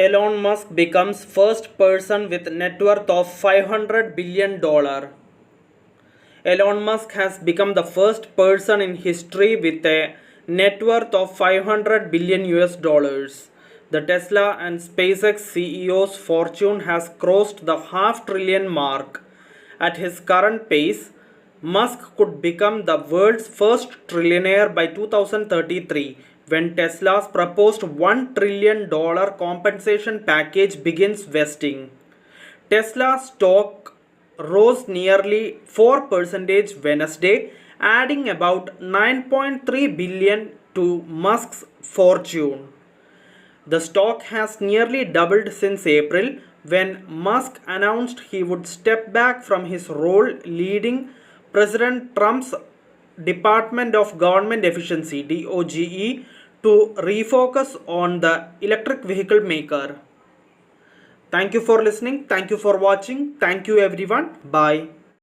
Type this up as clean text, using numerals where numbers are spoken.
Elon Musk becomes first person with net worth of $500 billion. Elon Musk has become the first person in history with a net worth of 500 billion US dollars. The Tesla and SpaceX CEO's fortune has crossed the half trillion mark. At his current pace, Musk could become the world's first trillionaire by 2033 when Tesla's proposed $1 trillion compensation package begins vesting. Tesla stock rose nearly 4% Wednesday, adding about 9.3 billion to Musk's fortune. The stock has nearly doubled since April when Musk announced he would step back from his role leading President Trump's Department of Government Efficiency (DOGE) to refocus on the electric vehicle maker. Thank you for listening. Thank you for watching. Thank you everyone. Bye.